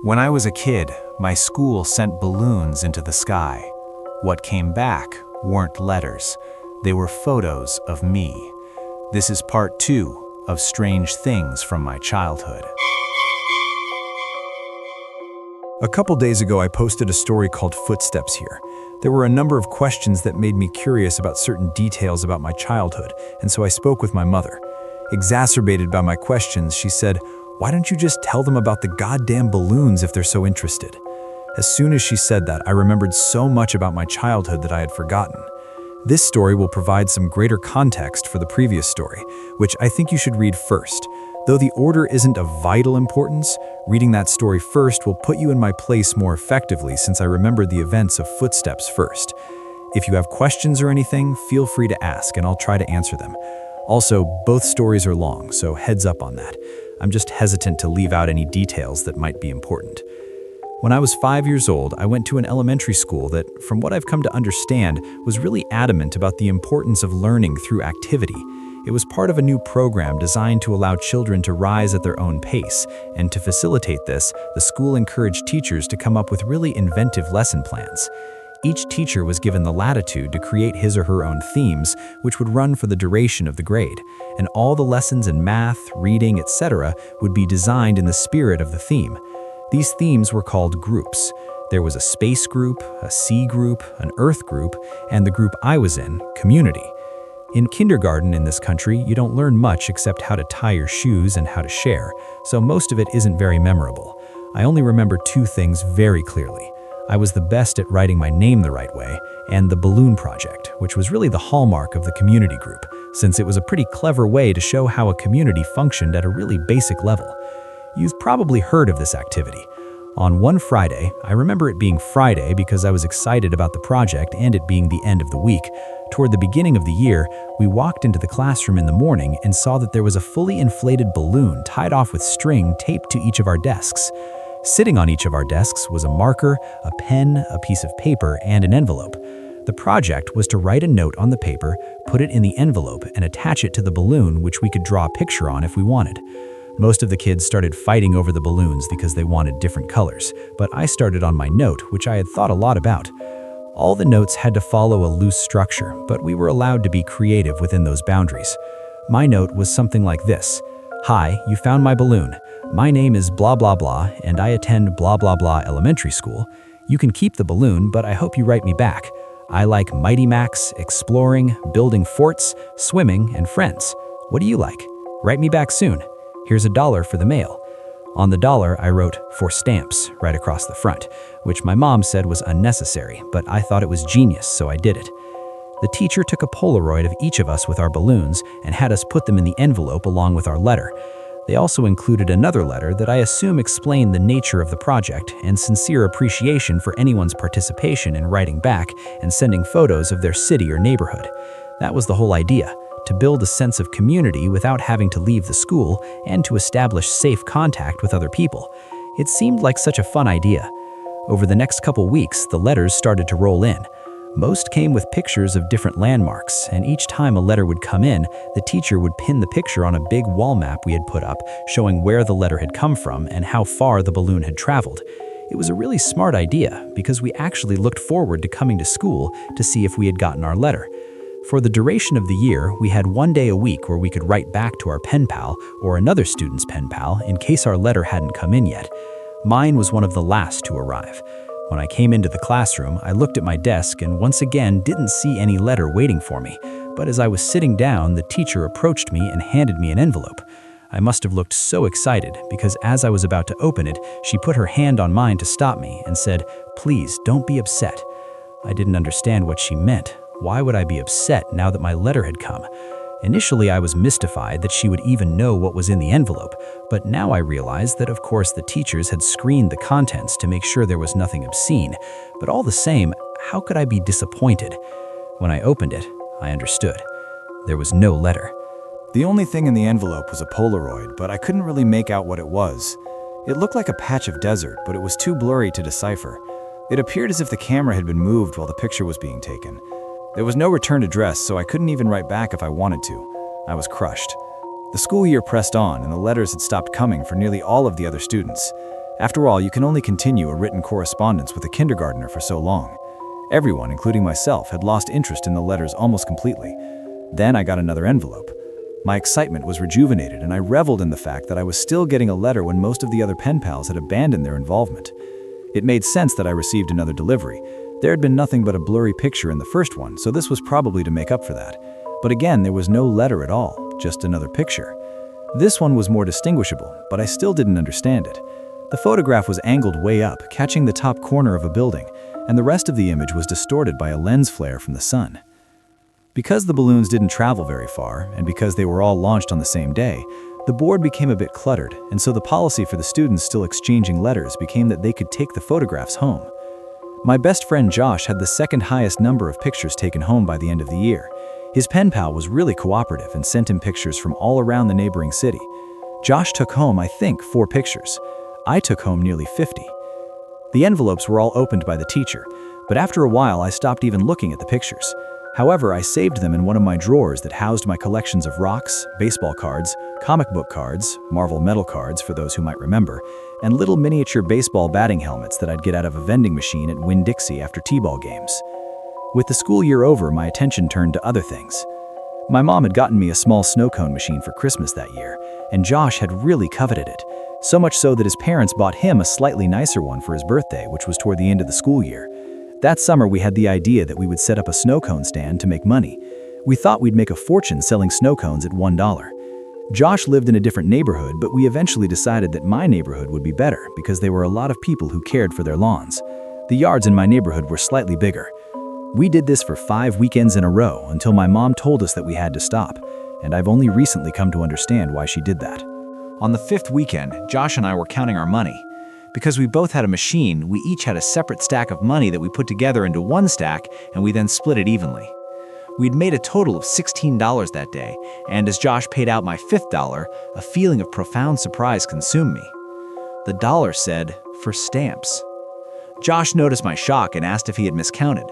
When I was a kid, my school sent balloons into the sky. What came back weren't letters. They were photos of me. This is part 2 of Strange Things from My Childhood. A couple days ago, I posted a story called Footsteps here. There were a number of questions that made me curious about certain details about my childhood, and so I spoke with my mother. Exacerbated by my questions, she said, "Why don't you just tell them about the goddamn balloons if they're so interested?" As soon as she said that, I remembered so much about my childhood that I had forgotten. This story will provide some greater context for the previous story, which I think you should read first. Though the order isn't of vital importance, reading that story first will put you in my place more effectively since I remembered the events of Footsteps first. If you have questions or anything, feel free to ask and I'll try to answer them. Also, both stories are long, so heads up on that. I'm just hesitant to leave out any details that might be important. When I was 5 years old, I went to an elementary school that, from what I've come to understand, was really adamant about the importance of learning through activity. It was part of a new program designed to allow children to rise at their own pace, and to facilitate this, the school encouraged teachers to come up with really inventive lesson plans. Each teacher was given the latitude to create his or her own themes, which would run for the duration of the grade, and all the lessons in math, reading, etc. would be designed in the spirit of the theme. These themes were called groups. There was a space group, a sea group, an earth group, and the group I was in, community. In kindergarten in this country, you don't learn much except how to tie your shoes and how to share, so most of it isn't very memorable. I only remember 2 things very clearly. I was the best at writing my name the right way, and the balloon project, which was really the hallmark of the community group, since it was a pretty clever way to show how a community functioned at a really basic level. You've probably heard of this activity. On one Friday, I remember it being Friday because I was excited about the project and it being the end of the week. Toward the beginning of the year, we walked into the classroom in the morning and saw that there was a fully inflated balloon tied off with string taped to each of our desks. Sitting on each of our desks was a marker, a pen, a piece of paper, and an envelope. The project was to write a note on the paper, put it in the envelope, and attach it to the balloon, which we could draw a picture on if we wanted. Most of the kids started fighting over the balloons because they wanted different colors, but I started on my note, which I had thought a lot about. All the notes had to follow a loose structure, but we were allowed to be creative within those boundaries. My note was something like this: "Hi, you found my balloon. My name is blah blah blah, and I attend blah blah blah elementary school. You can keep the balloon, but I hope you write me back. I like Mighty Max, exploring, building forts, swimming, and friends. What do you like? Write me back soon. Here's $1 for the mail." On the dollar, I wrote "for stamps" right across the front, which my mom said was unnecessary, but I thought it was genius, so I did it. The teacher took a Polaroid of each of us with our balloons and had us put them in the envelope along with our letter. They also included another letter that I assume explained the nature of the project and sincere appreciation for anyone's participation in writing back and sending photos of their city or neighborhood. That was the whole idea, to build a sense of community without having to leave the school and to establish safe contact with other people. It seemed like such a fun idea. Over the next couple weeks, the letters started to roll in. Most came with pictures of different landmarks, and each time a letter would come in, the teacher would pin the picture on a big wall map we had put up, showing where the letter had come from and how far the balloon had traveled. It was a really smart idea because we actually looked forward to coming to school to see if we had gotten our letter. For the duration of the year, we had 1 day a week where we could write back to our pen pal or another student's pen pal in case our letter hadn't come in yet. Mine was one of the last to arrive. When I came into the classroom, I looked at my desk and once again didn't see any letter waiting for me. But as I was sitting down, the teacher approached me and handed me an envelope. I must have looked so excited because as I was about to open it, she put her hand on mine to stop me and said, "Please, don't be upset." I didn't understand what she meant. Why would I be upset now that my letter had come? Initially, I was mystified that she would even know what was in the envelope, but now I realized that of course the teachers had screened the contents to make sure there was nothing obscene. But all the same, how could I be disappointed? When I opened it, I understood. There was no letter. The only thing in the envelope was a Polaroid, but I couldn't really make out what it was. It looked like a patch of desert, but it was too blurry to decipher. It appeared as if the camera had been moved while the picture was being taken. There was no return address, so I couldn't even write back if I wanted to. I was crushed. The school year pressed on, and the letters had stopped coming for nearly all of the other students. After all, you can only continue a written correspondence with a kindergartner for so long. Everyone, including myself, had lost interest in the letters almost completely. Then I got another envelope. My excitement was rejuvenated, and I reveled in the fact that I was still getting a letter when most of the other pen pals had abandoned their involvement. It made sense that I received another delivery. There had been nothing but a blurry picture in the first one, so this was probably to make up for that. But again, there was no letter at all, just another picture. This one was more distinguishable, but I still didn't understand it. The photograph was angled way up, catching the top corner of a building, and the rest of the image was distorted by a lens flare from the sun. Because the balloons didn't travel very far, and because they were all launched on the same day, the board became a bit cluttered, and so the policy for the students still exchanging letters became that they could take the photographs home. My best friend Josh had the second highest number of pictures taken home by the end of the year. His pen pal was really cooperative and sent him pictures from all around the neighboring city. Josh took home, I think, 4 pictures. I took home nearly 50. The envelopes were all opened by the teacher, but after a while I stopped even looking at the pictures. However, I saved them in one of my drawers that housed my collections of rocks, baseball cards, comic book cards, Marvel metal cards for those who might remember, and little miniature baseball batting helmets that I'd get out of a vending machine at Winn-Dixie after t-ball games. With the school year over, my attention turned to other things. My mom had gotten me a small snow cone machine for Christmas that year, and Josh had really coveted it, so much so that his parents bought him a slightly nicer one for his birthday, which was toward the end of the school year. That summer, we had the idea that we would set up a snow cone stand to make money. We thought we'd make a fortune selling snow cones at $1. Josh lived in a different neighborhood, but we eventually decided that my neighborhood would be better because there were a lot of people who cared for their lawns. The yards in my neighborhood were slightly bigger. We did this for 5 weekends in a row until my mom told us that we had to stop, and I've only recently come to understand why she did that. On the 5th weekend, Josh and I were counting our money. Because we both had a machine, we each had a separate stack of money that we put together into one stack, and we then split it evenly. We'd made a total of $16 that day, and as Josh paid out my 5th dollar, a feeling of profound surprise consumed me. The dollar said, "For stamps." Josh noticed my shock and asked if he had miscounted.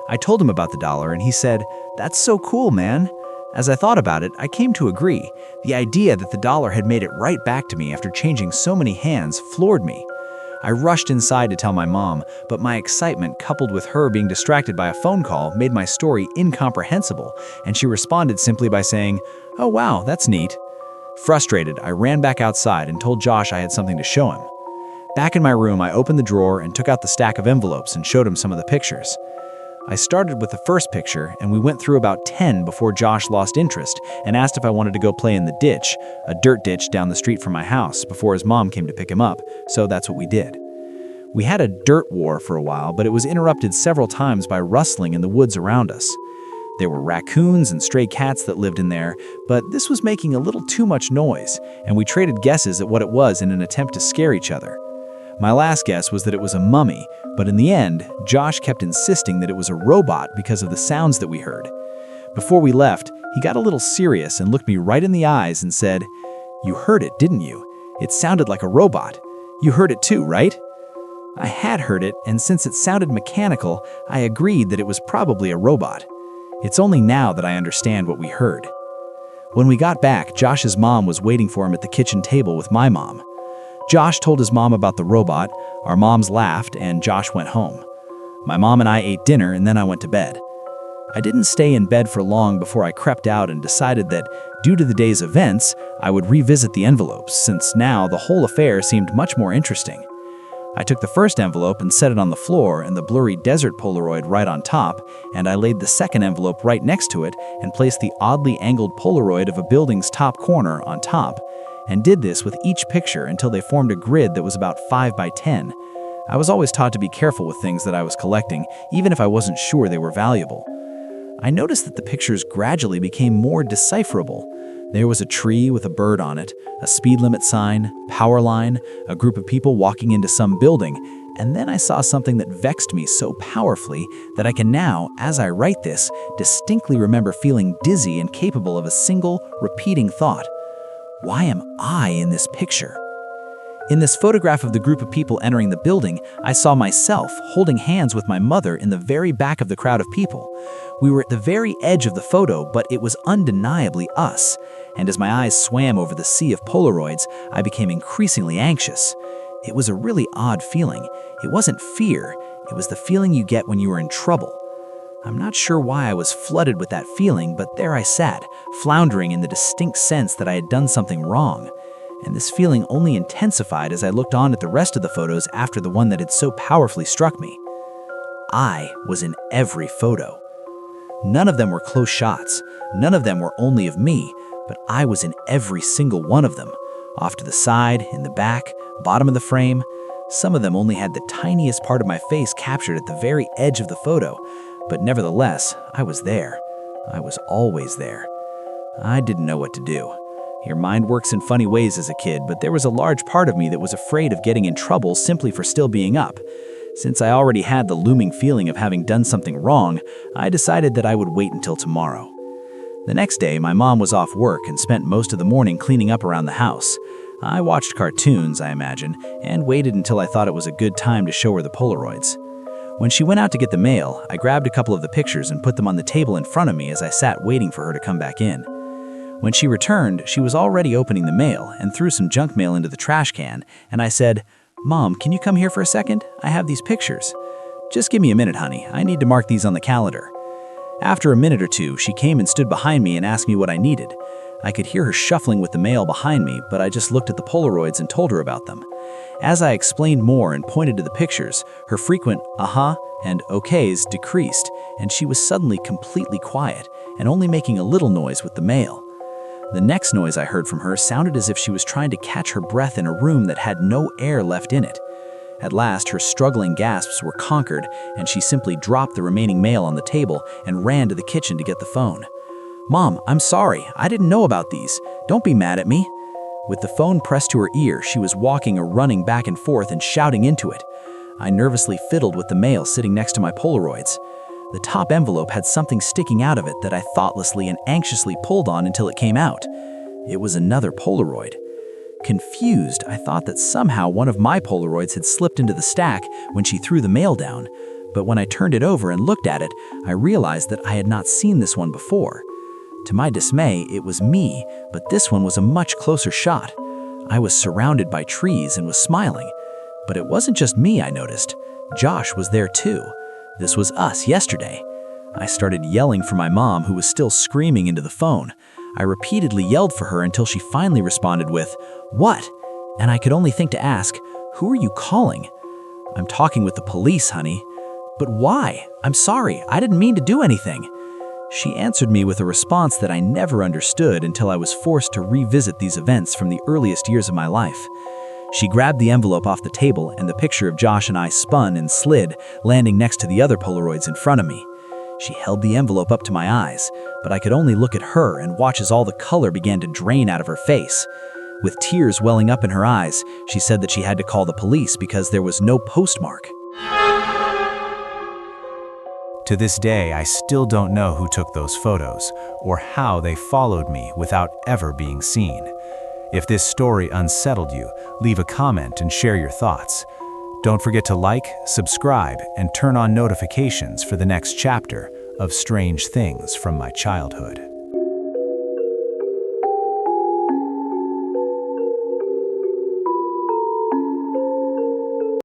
I told him about the dollar, and he said, "That's so cool, man." As I thought about it, I came to agree. The idea that the dollar had made it right back to me after changing so many hands floored me. I rushed inside to tell my mom, but my excitement, coupled with her being distracted by a phone call, made my story incomprehensible, and she responded simply by saying, "Oh wow, that's neat." Frustrated, I ran back outside and told Josh I had something to show him. Back in my room, I opened the drawer and took out the stack of envelopes and showed him some of the pictures. I started with the first picture, and we went through about 10 before Josh lost interest and asked if I wanted to go play in the ditch, a dirt ditch down the street from my house, before his mom came to pick him up, so that's what we did. We had a dirt war for a while, but it was interrupted several times by rustling in the woods around us. There were raccoons and stray cats that lived in there, but this was making a little too much noise, and we traded guesses at what it was in an attempt to scare each other. My last guess was that it was a mummy, but in the end, Josh kept insisting that it was a robot because of the sounds that we heard. Before we left, he got a little serious and looked me right in the eyes and said, "You heard it, didn't you? It sounded like a robot. You heard it too, right?" I had heard it, and since it sounded mechanical, I agreed that it was probably a robot. It's only now that I understand what we heard. When we got back, Josh's mom was waiting for him at the kitchen table with my mom. Josh told his mom about the robot, our moms laughed, and Josh went home. My mom and I ate dinner, and then I went to bed. I didn't stay in bed for long before I crept out and decided that, due to the day's events, I would revisit the envelopes, since now the whole affair seemed much more interesting. I took the first envelope and set it on the floor and the blurry desert Polaroid right on top, and I laid the second envelope right next to it and placed the oddly angled Polaroid of a building's top corner on top, and did this with each picture until they formed a grid that was about 5 by 10. I was always taught to be careful with things that I was collecting, even if I wasn't sure they were valuable. I noticed that the pictures gradually became more decipherable. There was a tree with a bird on it, a speed limit sign, power line, a group of people walking into some building, and then I saw something that vexed me so powerfully that I can now, as I write this, distinctly remember feeling dizzy and capable of a single, repeating thought. Why am I in this picture? In this photograph of the group of people entering the building, I saw myself holding hands with my mother in the very back of the crowd of people. We were at the very edge of the photo, but it was undeniably us. And as my eyes swam over the sea of Polaroids, I became increasingly anxious. It was a really odd feeling. It wasn't fear, it was the feeling you get when you are in trouble. I'm not sure why I was flooded with that feeling, but there I sat, floundering in the distinct sense that I had done something wrong. And this feeling only intensified as I looked on at the rest of the photos after the one that had so powerfully struck me. I was in every photo. None of them were close shots, none of them were only of me, but I was in every single one of them. Off to the side, in the back, bottom of the frame. Some of them only had the tiniest part of my face captured at the very edge of the photo, but nevertheless, I was there. I was always there. I didn't know what to do. Your mind works in funny ways as a kid, but there was a large part of me that was afraid of getting in trouble simply for still being up. Since I already had the looming feeling of having done something wrong, I decided that I would wait until tomorrow. The next day, my mom was off work and spent most of the morning cleaning up around the house. I watched cartoons, I imagine, and waited until I thought it was a good time to show her the Polaroids. When she went out to get the mail, I grabbed a couple of the pictures and put them on the table in front of me as I sat waiting for her to come back in. When she returned, she was already opening the mail and threw some junk mail into the trash can, and I said, "Mom, can you come here for a second? I have these pictures." "Just give me a minute, honey. I need to mark these on the calendar." After a minute or two, she came and stood behind me and asked me what I needed. I could hear her shuffling with the mail behind me, but I just looked at the Polaroids and told her about them. As I explained more and pointed to the pictures, her frequent "uh-huh" and "okays" decreased, and she was suddenly completely quiet and only making a little noise with the mail. The next noise I heard from her sounded as if she was trying to catch her breath in a room that had no air left in it. At last, her struggling gasps were conquered, and she simply dropped the remaining mail on the table and ran to the kitchen to get the phone. "Mom, I'm sorry. I didn't know about these. Don't be mad at me." With the phone pressed to her ear, she was walking or running back and forth and shouting into it. I nervously fiddled with the mail sitting next to my Polaroids. The top envelope had something sticking out of it that I thoughtlessly and anxiously pulled on until it came out. It was another Polaroid. Confused, I thought that somehow one of my Polaroids had slipped into the stack when she threw the mail down, but when I turned it over and looked at it, I realized that I had not seen this one before. To my dismay, it was me, but this one was a much closer shot. I was surrounded by trees and was smiling. But it wasn't just me, I noticed. Josh was there too. This was us yesterday. I started yelling for my mom, who was still screaming into the phone. I repeatedly yelled for her until she finally responded with, "What?" And I could only think to ask, "Who are you calling?" "I'm talking with the police, honey." "But why? I'm sorry, I didn't mean to do anything." She answered me with a response that I never understood until I was forced to revisit these events from the earliest years of my life. She grabbed the envelope off the table and the picture of Josh and I spun and slid, landing next to the other Polaroids in front of me. She held the envelope up to my eyes, but I could only look at her and watch as all the color began to drain out of her face. With tears welling up in her eyes, she said that she had to call the police because there was no postmark. To this day, I still don't know who took those photos or how they followed me without ever being seen. If this story unsettled you, leave a comment and share your thoughts. Don't forget to like, subscribe, and turn on notifications for the next chapter of Strange Things from My Childhood.